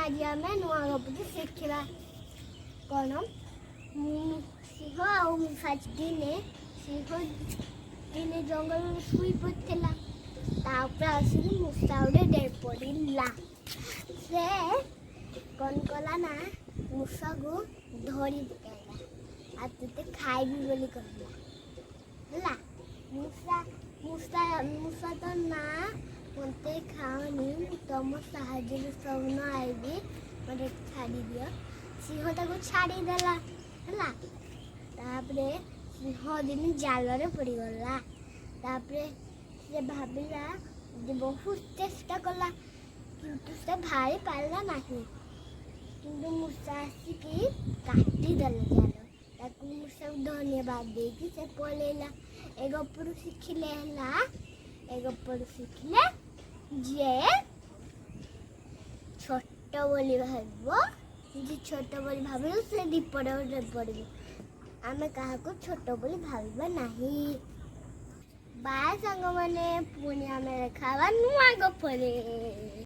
आज आम नुआ गप शिखा कौन सिंह आशा दिने सिंह दिने जंगल शुई पड़ता आसिक मूषा गोटे डेड पड़ा से कौन कला ना मूषा को धरी पकड़ा आ तुते खाइबी बोली कहला मूषा मूषा मूषा तो ना मत खाओनी तुम साहय सब न आईबी मत छाड़ी दियो सिंह को छाड़ीदेला है सिंह दिन जाल पड़गला से भाविला बहुत चेष्टा कला किंतु से भाई पारा ना किंतु मूषा आसिक काटिदेला जाल ताकू मूषा को धन्यवाद देकी से पलैला ए गपरू शिखिले ए गपरू शिखिले जे छोट बोली भाव जी छोट बोली भाव से दीपड़ पड़ो आम क्या छोट बोली भाविबा नहीं बाय सांग मैंने पुणी आम देखा नुआ गपरे।